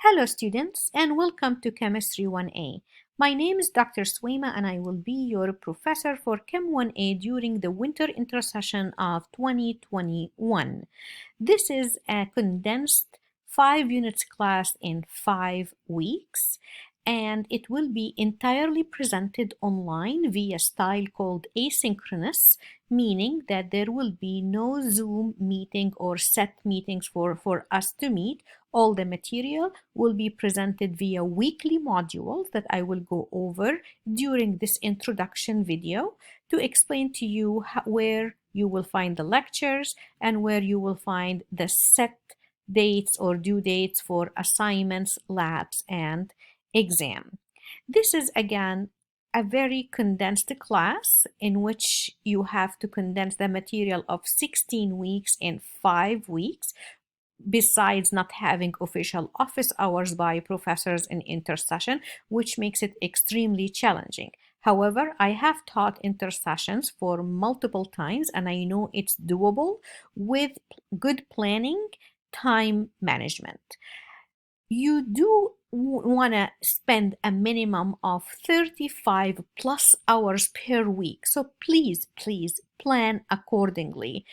Hello students and welcome to Chemistry 1A. My name is Dr. Swaima and I will be your professor for Chem 1A during the winter intersession of 2021. This is a condensed 5 units class in 5 weeks, and it will be entirely presented online via style called asynchronous, meaning that there will be no Zoom meeting or set meetings for us to meet. All the material will be presented via weekly modules that I will go over during this introduction video to explain to you where you will find the lectures and where you will find the set dates or due dates for assignments, labs, and exam. This is again a very condensed class in which you have to condense the material of 16 weeks in 5 weeks, besides not having official office hours by professors in intersession, which makes it extremely challenging. However, I have taught intersessions for multiple times and I know it's doable with good planning, time management. You do want to spend a minimum of 35 plus hours per week. So please plan accordingly.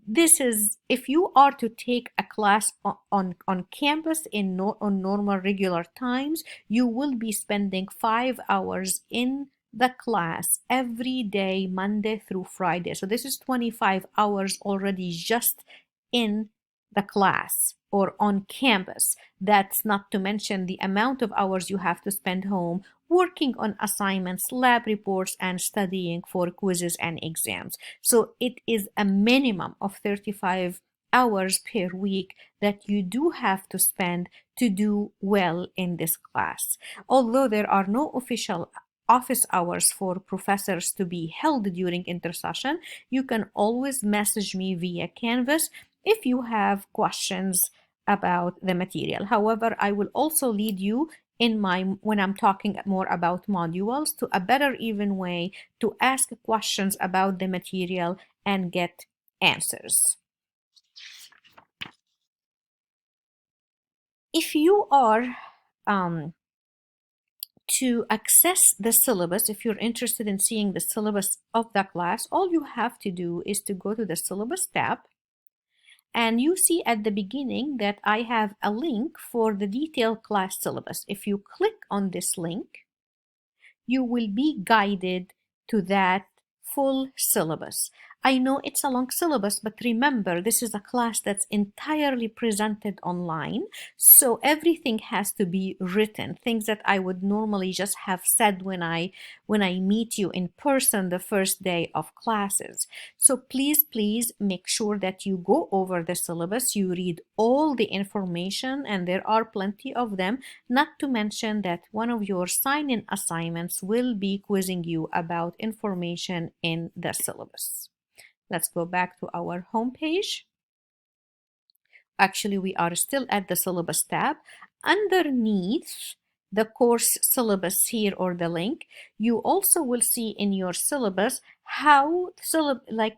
This is if you are to take a class on campus on normal regular times, you will be spending 5 hours in the class every day, Monday through Friday. So this is 25 hours already just in the class or on campus. That's not to mention the amount of hours you have to spend home working on assignments, lab reports, and studying for quizzes and exams. So it is a minimum of 35 hours per week that you do have to spend to do well in this class. Although there are no official office hours for professors to be held during intersession, you can always message me via Canvas if you have questions about the material. However, I will also lead you when I'm talking more about modules to a better even way to ask questions about the material and get answers. If you are to access the syllabus, if you're interested in seeing the syllabus of the class, all you have to do is to go to the syllabus tab. And you see at the beginning that I have a link for the detailed class syllabus. If you click on this link, you will be guided to that full syllabus. I know it's a long syllabus, but remember, this is a class that's entirely presented online, so everything has to be written, things that I would normally just have said when I meet you in person the first day of classes. So please make sure that you go over the syllabus, you read all the information, and there are plenty of them, not to mention that one of your sign-in assignments will be quizzing you about information in the syllabus. Let's go back to our home page. Actually, we are still at the syllabus tab. Underneath the course syllabus here or the link, you also will see in your syllabus how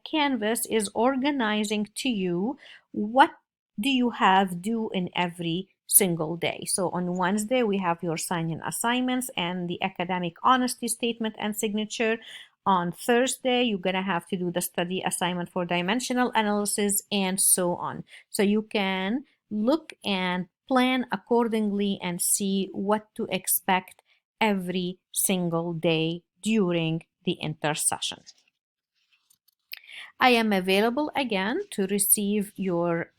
Canvas is organizing to you what do you have due in every single day. So on Wednesday, we have your sign-in assignments and the academic honesty statement and signature. On Thursday, you're going to have to do the study assignment for dimensional analysis and so on. So you can look and plan accordingly and see what to expect every single day during the intersession. I am available again to receive your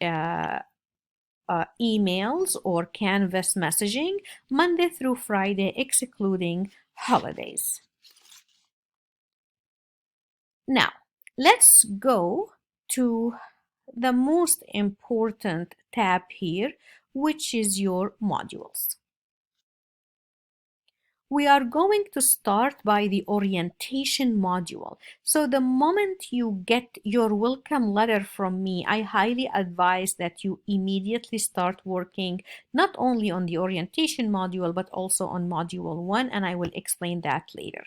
emails or Canvas messaging Monday through Friday, excluding holidays. Now, let's go to the most important tab here, which is your modules. We are going to start by the orientation module. So the moment you get your welcome letter from me, I highly advise that you immediately start working not only on the orientation module, but also on module 1, and I will explain that later.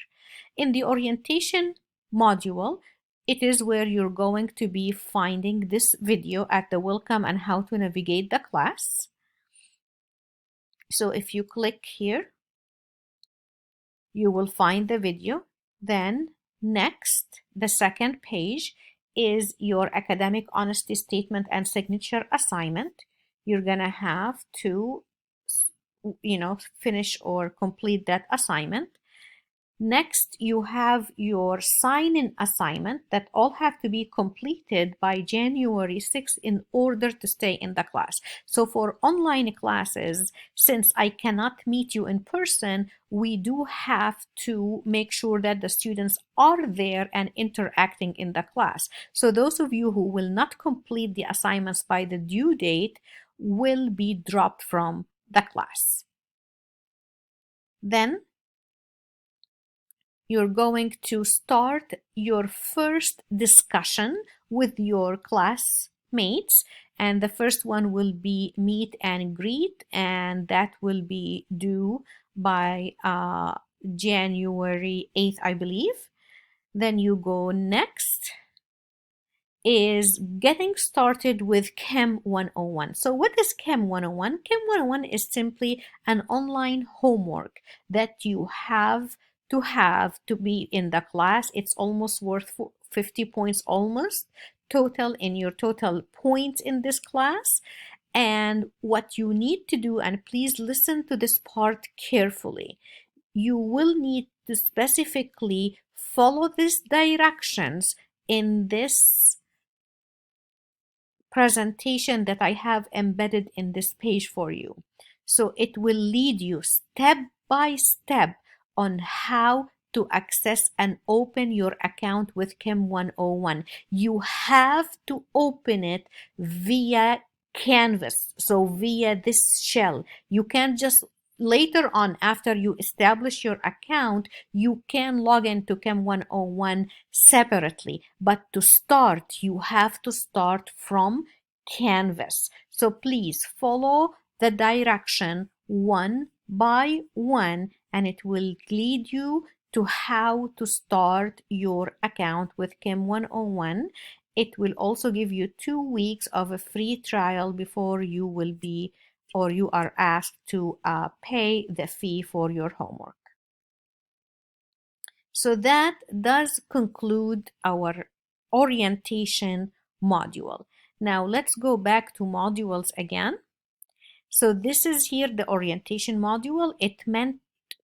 In the orientation module, it is where you're going to be finding this video at the welcome and how to navigate the class. So if you click here, you will find the video. Then next, the second page is your academic honesty statement and signature assignment. You're gonna have to, finish or complete that assignment. Next, you have your sign-in assignment that all have to be completed by January 6th in order to stay in the class. So for online classes, since I cannot meet you in person, we do have to make sure that the students are there and interacting in the class. So those of you who will not complete the assignments by the due date will be dropped from the class. Then you're going to start your first discussion with your classmates, and the first one will be meet and greet, and that will be due by January 8th, I believe. Then you go next is getting started with Chem 101. So what is Chem 101? Chem 101 is simply an online homework that you have to be in the class. It's almost worth 50 points almost total in your total points in this class. And what you need to do, and please listen to this part carefully, you will need to specifically follow these directions in this presentation that I have embedded in this page for you. So it will lead you step by step on how to access and open your account with Chem 101. You have to open it via Canvas, so via this shell. You can't just later on, after you establish your account, you can log into Chem 101 separately. But to start, you have to start from Canvas. So please follow the direction one by one, and it will lead you to how to start your account with Chem 101. It will also give you 2 weeks of a free trial before you will be or you are asked to pay the fee for your homework. So that does conclude our orientation module. Now let's go back to modules again. So this is here the orientation module. It meant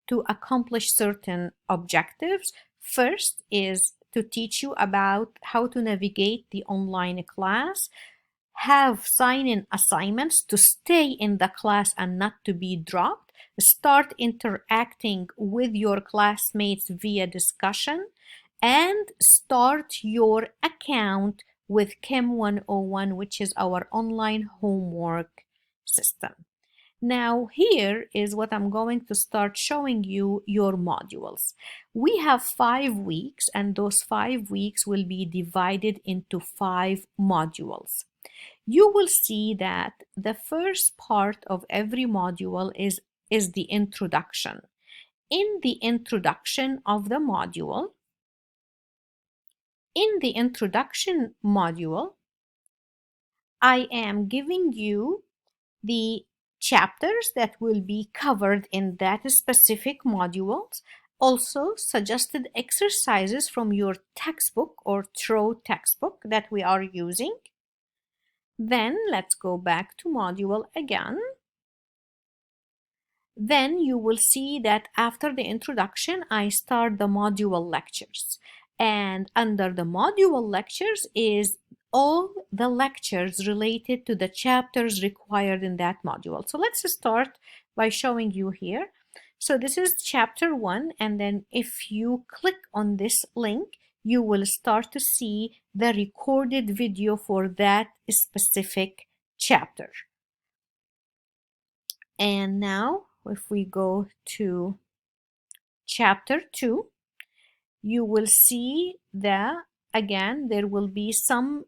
to accomplish certain objectives. First is to teach you about how to navigate the online class, have sign-in assignments to stay in the class and not to be dropped, start interacting with your classmates via discussion, and start your account with Chem 101, which is our online homework system. Now here is what I'm going to start showing you your modules. We have 5 weeks, and those 5 weeks will be divided into 5 modules. You will see that the first part of every module is the introduction. In the introduction of the module, I am giving you the chapters that will be covered in that specific modules, also suggested exercises from your textbook or TRO textbook that we are using. Then let's go back to module again. Then you will see that after the introduction, I start the module lectures. And under the module lectures is all the lectures related to the chapters required in that module. So let's start by showing you here. So this is chapter 1, and then if you click on this link, you will start to see the recorded video for that specific chapter. And now if we go to chapter 2, you will see that again there will be some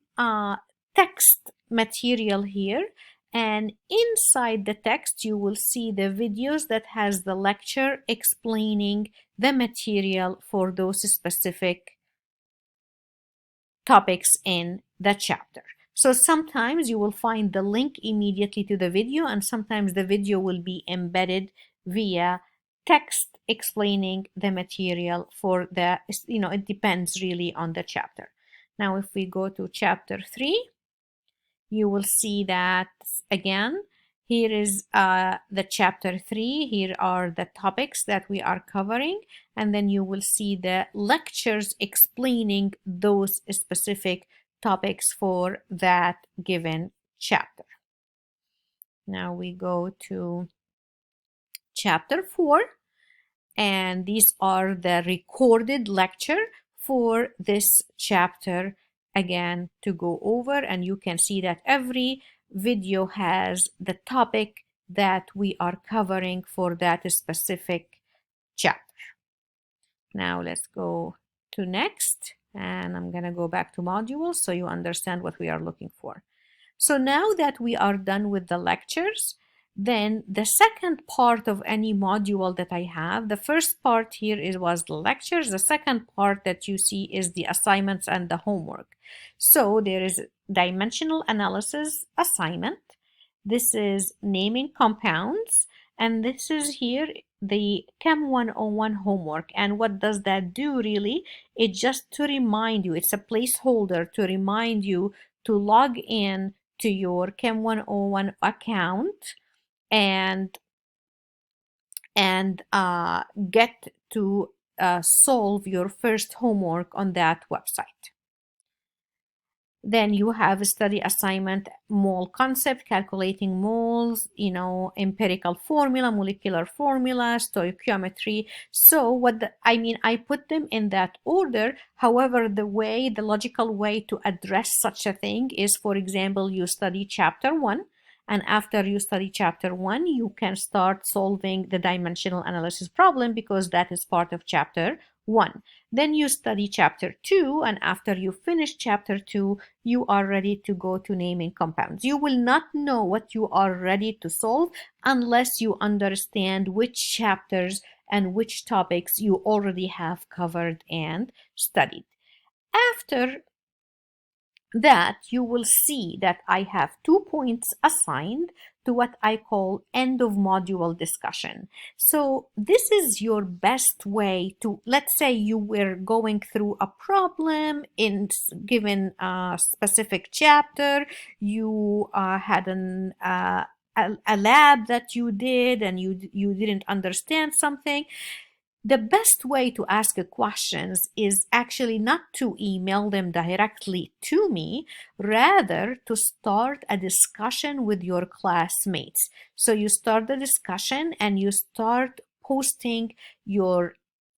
text material here, and inside the text you will see the videos that has the lecture explaining the material for those specific topics in the chapter. So sometimes you will find the link immediately to the video, and sometimes the video will be embedded via text explaining the material for the, it depends really on the chapter. Now, if we go to chapter 3, you will see that again, here is the chapter 3. Here are the topics that we are covering, and then you will see the lectures explaining those specific topics for that given chapter. Now we go to chapter 4, and these are the recorded lecture for this chapter again to go over, and you can see that every video has the topic that we are covering for that specific chapter. Now let's go to next, and I'm going to go back to modules so you understand what we are looking for. So now that we are done with the lectures, then the second part of any module that I have, the first part here was the lectures. The second part that you see is the assignments and the homework. So there is dimensional analysis assignment. This is naming compounds. And this is here the Chem 101 homework. And what does that do really? It's just to remind you, it's a placeholder to remind you to log in to your Chem 101 account and get to solve your first homework on that website. Then you have a study assignment, mole concept, calculating moles, empirical formula, molecular formula, stoichiometry. So I put them in that order. However, the logical way to address such a thing is, for example, you study chapter 1. And after you study chapter 1, you can start solving the dimensional analysis problem because that is part of chapter 1. Then you study chapter 2, and after you finish chapter 2, you are ready to go to naming compounds. You will not know what you are ready to solve unless you understand which chapters and which topics you already have covered and studied. After that, you will see that I have 2 points assigned to what I call end of module discussion. So this is your best way to, let's say you were going through a problem in given a specific chapter, you had a lab that you did and you didn't understand something. The best way to ask questions is actually not to email them directly to me, rather to start a discussion with your classmates. So you start the discussion and you start posting your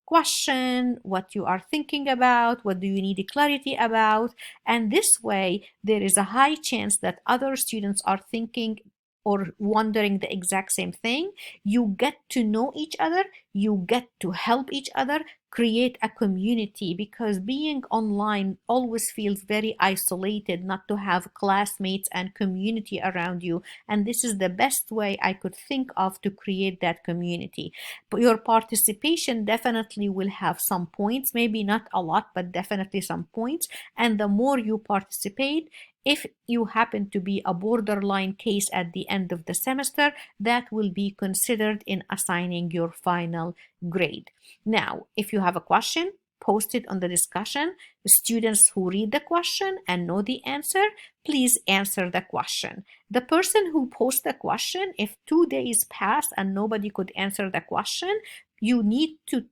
question, what you are thinking about, what do you need clarity about, and this way there is a high chance that other students are thinking or wondering the exact same thing. You get to know each other, you get to help each other, create a community, because being online always feels very isolated not to have classmates and community around you, and this is the best way I could think of to create that community. But your participation definitely will have some points, maybe not a lot, but definitely some points, and the more you participate, if you happen to be a borderline case at the end of the semester, that will be considered in assigning your final grade. Now, if you have a question, post it on the discussion. The students who read the question and know the answer, please answer the question. The person who posts the question, if 2 days pass and nobody could answer the question, you need to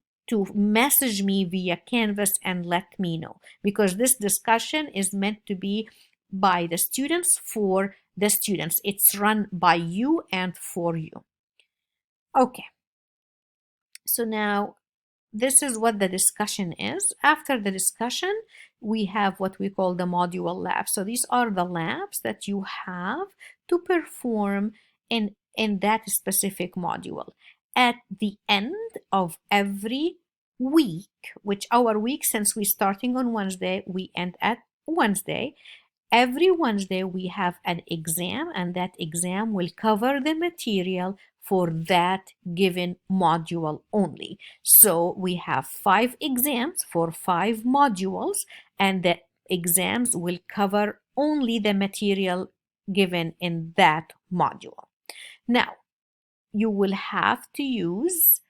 message me via Canvas and let me know, because this discussion is meant to be by the students for the students. It's run by you and for you. Okay. So now this is what the discussion is. After the discussion, we have what we call the module lab. So these are the labs that you have to perform in that specific module. At the end of every week, which our week, since we're starting on Wednesday, we end at Wednesday. Every Wednesday we have an exam, and that exam will cover the material for that given module only. So we have 5 exams for 5 modules, and the exams will cover only the material given in that module. Now, you will have to use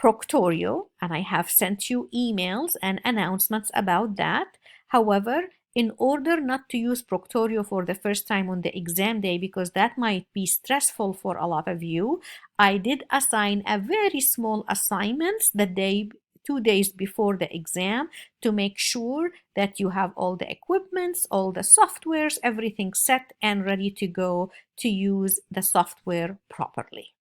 Proctorio, and I have sent you emails and announcements about that. However, in order not to use Proctorio for the first time on the exam day, because that might be stressful for a lot of you, I did assign a very small assignments the day 2 days before the exam to make sure that you have all the equipments, all the softwares, everything set and ready to go to use the software properly.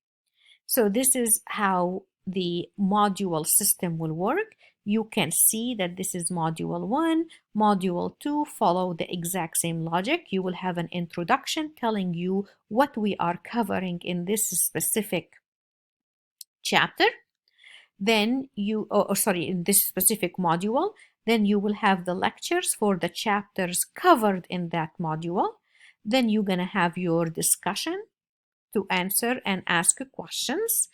So this is how the module system will work. You can see that this is module 1, module 2 follow the exact same logic. You will have an introduction telling you what we are covering in this specific chapter. Then you, in this specific module, then you will have the lectures for the chapters covered in that module. Then you're going to have your discussion to answer and ask questions.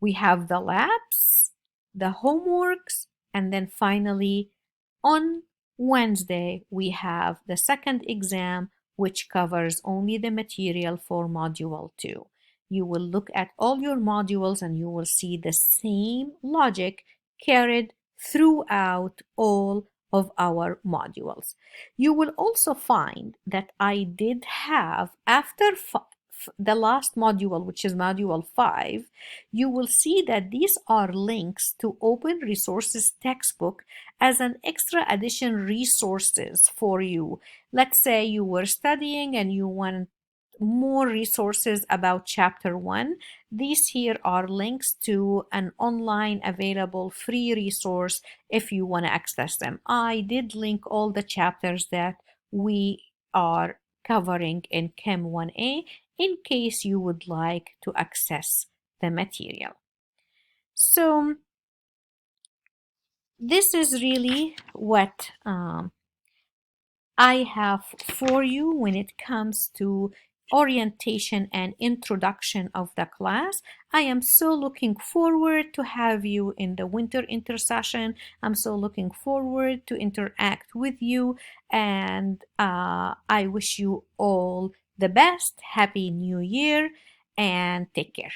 We have the labs, the homeworks, and then finally on Wednesday, we have the second exam, which covers only the material for module 2. You will look at all your modules and you will see the same logic carried throughout all of our modules. You will also find that I did have, after the last module, which is module 5, you will see that these are links to open resources textbook as an extra addition resources for you. Let's say you were studying and you want more resources about chapter 1. These here are links to an online available free resource if you want to access them. I did link all the chapters that we are covering in Chem 1A in case you would like to access the material. So this is really what I have for you when it comes to orientation and introduction of the class. I am so looking forward to have you in the winter intersession. I'm so looking forward to interact with you, and I wish you all the best. Happy New Year and take care.